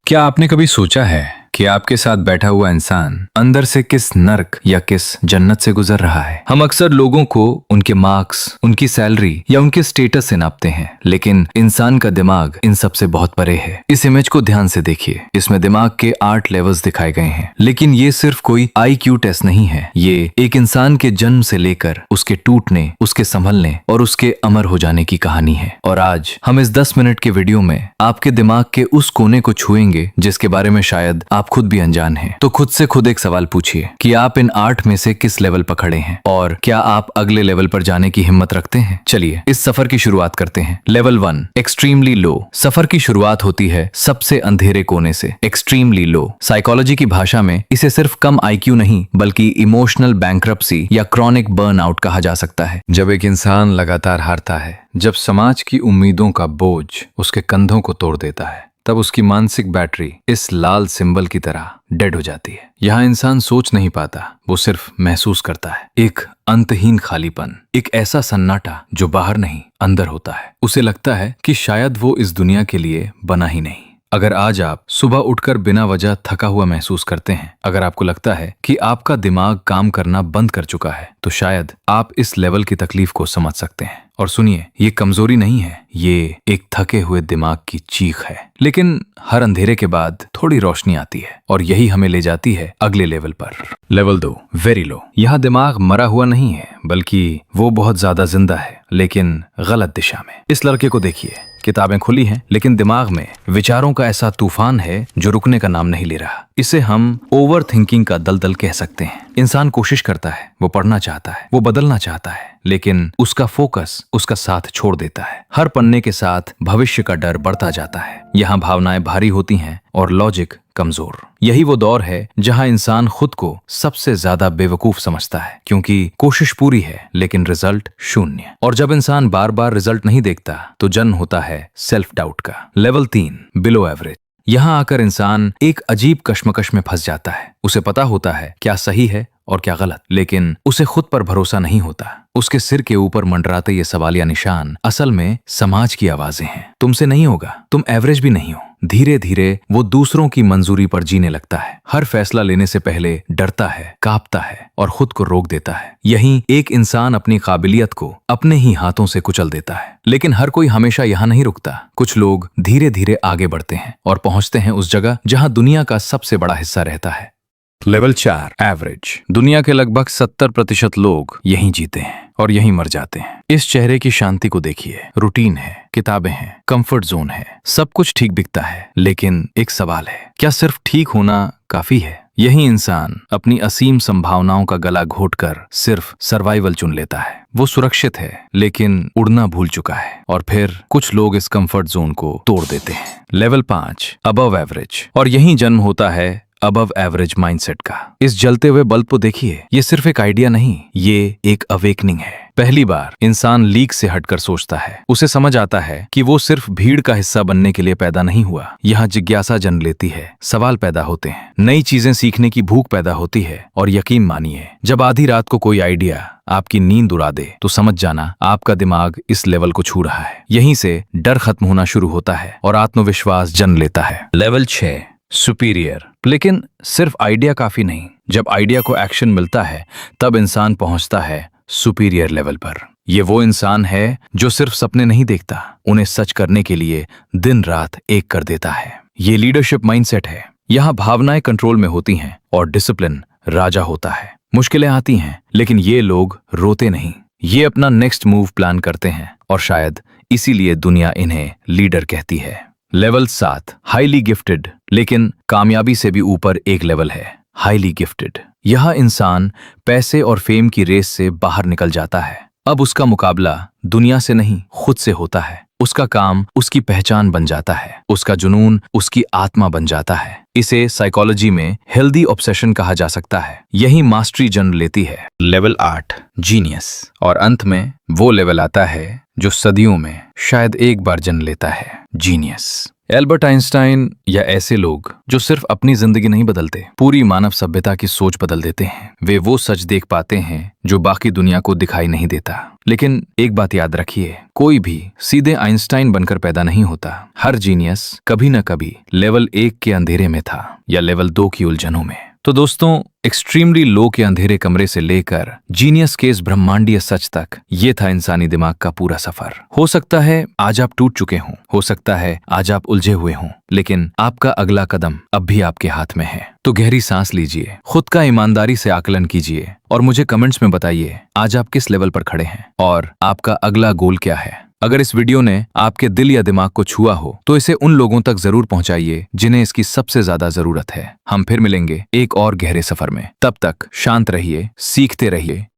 क्या आपने कभी सोचा है कि आपके साथ बैठा हुआ इंसान अंदर से किस नर्क या किस जन्नत से गुजर रहा है? हम अक्सर लोगों को उनके मार्क्स, उनकी सैलरी या उनके स्टेटस से नापते हैं, लेकिन इंसान का दिमाग इन सब से बहुत परे है। इस इमेज को ध्यान से देखिए। इसमें दिमाग के 8 लेवल्स दिखाए गए हैं, लेकिन ये सिर्फ कोई IQ टेस्ट नहीं है। ये एक इंसान के जन्म से लेकर उसके टूटने, उसके संभलने और उसके अमर हो जाने की कहानी है। और आज हम इस 10 मिनट के वीडियो में आपके दिमाग के उस कोने को छुएंगे जिसके बारे में शायद आप खुद भी अनजान हैं। तो खुद से खुद एक सवाल पूछिए कि आप इन 8 में से किस लेवल पर खड़े हैं और क्या आप अगले लेवल पर जाने की हिम्मत रखते हैं। चलिए इस सफर की शुरुआत करते हैं। Level 1, extremely low. सफर की शुरुआत होती है सबसे अंधेरे कोने से। एक्सट्रीमली लो साइकोलॉजी की भाषा में इसे सिर्फ कम IQ नहीं बल्कि इमोशनल बैंक्रप्सी या क्रॉनिक बर्नआउट कहा जा सकता है। जब एक इंसान लगातार हारता है, जब समाज की उम्मीदों का बोझ उसके कंधों को तोड़ देता है, तब उसकी मानसिक बैटरी इस लाल सिंबल की तरह डेड हो जाती है। यहाँ इंसान सोच नहीं पाता, वो सिर्फ महसूस करता है। एक अंतहीन खालीपन, एक ऐसा सन्नाटा जो बाहर नहीं अंदर होता है। उसे लगता है कि शायद वो इस दुनिया के लिए बना ही नहीं। अगर आज आप सुबह उठकर बिना वजह थका हुआ महसूस करते हैं, अगर आपको लगता है कि आपका दिमाग काम करना बंद कर चुका है, तो शायद आप इस लेवल की तकलीफ को समझ सकते हैं। और सुनिए, ये कमजोरी नहीं है, ये एक थके हुए दिमाग की चीख है। लेकिन हर अंधेरे के बाद थोड़ी रोशनी आती है और यही हमें ले जाती है अगले लेवल पर। Level 2, very low. यहाँ दिमाग मरा हुआ नहीं है, बल्कि वो बहुत ज्यादा जिंदा है, लेकिन गलत दिशा में। इस लड़के को देखिए, किताबें खुली हैं, लेकिन दिमाग में विचारों का ऐसा तूफान है जो रुकने का नाम नहीं ले रहा। इसे हम ओवर थिंकिंग का दलदल कह सकते हैं। इंसान कोशिश करता है, वो पढ़ना चाहता है, वो बदलना चाहता है, लेकिन उसका फोकस उसका साथ छोड़ देता है। हर पन्ने के साथ भविष्य का डर बढ़ता जाता है। यहाँ भावनाएं भारी होती हैं और लॉजिक कमजोर। यही वो दौर है जहां इंसान खुद को सबसे ज्यादा बेवकूफ समझता है, क्योंकि कोशिश पूरी है लेकिन रिजल्ट शून्य। और जब इंसान बार बार रिजल्ट नहीं देखता तो जन्म होता है सेल्फ डाउट का। Level 3, below average. यहाँ आकर इंसान एक अजीब कश्मकश में फंस जाता है। उसे पता होता है क्या सही है और क्या गलत, लेकिन उसे खुद पर भरोसा नहीं होता। उसके सिर के ऊपर मंडराते ये सवालिया निशान असल में समाज की आवाजें हैं। तुमसे नहीं होगा, तुम एवरेज भी नहीं हो। धीरे धीरे वो दूसरों की मंजूरी पर जीने लगता है। हर फैसला लेने से पहले डरता है, कांपता है और खुद को रोक देता है। यहीं एक इंसान अपनी काबिलियत को अपने ही हाथों से कुचल देता है। लेकिन हर कोई हमेशा यहाँ नहीं रुकता। कुछ लोग धीरे धीरे आगे बढ़ते हैं और पहुंचते हैं उस जगह जहां दुनिया का सबसे बड़ा हिस्सा रहता है। Level 4, average. दुनिया के लगभग 70% लोग यहीं जीते हैं और यहीं मर जाते हैं। इस चेहरे की शांति को देखिए। रूटीन है, किताबें हैं, कंफर्ट जोन है, सब कुछ ठीक दिखता है। लेकिन एक सवाल है, क्या सिर्फ ठीक होना काफी है? यही इंसान अपनी असीम संभावनाओं का गला घोटकर सिर्फ सर्वाइवल चुन लेता है। वो सुरक्षित है लेकिन उड़ना भूल चुका है। और फिर कुछ लोग इस कंफर्ट जोन को तोड़ देते हैं। Level 5, above average. और यही जन्म होता है अबव एवरेज माइंडसेट का। इस जलते हुए बल्ब को देखिए, ये सिर्फ एक आइडिया नहीं, ये एक अवेकनिंग है। पहली बार इंसान लीक से हटकर सोचता है। उसे समझ आता है कि वो सिर्फ भीड़ का हिस्सा बनने के लिए पैदा नहीं हुआ। यहाँ जिज्ञासा जन्म लेती है, सवाल पैदा होते हैं, नई चीजें सीखने की भूख पैदा होती है। और यकीन मानिए, जब आधी रात को कोई आइडिया आपकी नींद उड़ा दे तो समझ जाना आपका दिमाग इस लेवल को छू रहा है। यहीं से डर खत्म होना शुरू होता है और आत्मविश्वास जन्म लेता है। Level 6, superior. लेकिन सिर्फ आइडिया काफी नहीं। जब आइडिया को एक्शन मिलता है तब इंसान पहुंचता है सुपीरियर लेवल पर। ये वो इंसान है जो सिर्फ सपने नहीं देखता, उन्हें सच करने के लिए दिन रात एक कर देता है। ये लीडरशिप माइंडसेट है। यहाँ भावनाएं कंट्रोल में होती हैं और डिसिप्लिन राजा होता है। मुश्किलें आती हैं, लेकिन ये लोग रोते नहीं। ये अपना नेक्स्ट मूव प्लान करते हैं और शायद इसीलिए दुनिया इन्हें लीडर कहती है। Level 7, highly gifted. लेकिन कामयाबी से भी ऊपर एक लेवल है, हाईली गिफ्टेड। यह इंसान पैसे और फेम की रेस से बाहर निकल जाता है। अब उसका मुकाबला दुनिया से नहीं, खुद से होता है। उसका काम उसकी पहचान बन जाता है, उसका जुनून उसकी आत्मा बन जाता है। इसे साइकोलॉजी में हेल्दी ऑब्सेशन कहा जा सकता है। यही मास्टरी जन्म लेती है। Level 8, genius. और अंत में वो लेवल आता है जो सदियों में शायद एक बार जन्म लेता है, जीनियस। एल्बर्ट आइंस्टाइन या ऐसे लोग जो सिर्फ अपनी जिंदगी नहीं बदलते, पूरी मानव सभ्यता की सोच बदल देते हैं। वे वो सच देख पाते हैं जो बाकी दुनिया को दिखाई नहीं देता। लेकिन एक बात याद रखिए, कोई भी सीधे आइंस्टाइन बनकर पैदा नहीं होता। हर जीनियस कभी न कभी लेवल 1 के अंधेरे में था या लेवल 2 की उलझनों में। तो दोस्तों, एक्सट्रीमली लो के अंधेरे कमरे से लेकर जीनियस के इस ब्रह्मांडीय सच तक, ये था इंसानी दिमाग का पूरा सफर। हो सकता है आज आप टूट चुके हों, हो सकता है आज आप उलझे हुए हों, लेकिन आपका अगला कदम अब भी आपके हाथ में है। तो गहरी सांस लीजिए, खुद का ईमानदारी से आकलन कीजिए और मुझे कमेंट्स में बताइए आज आप किस लेवल पर खड़े हैं और आपका अगला गोल क्या है। अगर इस वीडियो ने आपके दिल या दिमाग को छुआ हो तो इसे उन लोगों तक जरूर पहुंचाइए जिन्हें इसकी सबसे ज्यादा जरूरत है। हम फिर मिलेंगे एक और गहरे सफर में। तब तक शांत रहिए, सीखते रहिए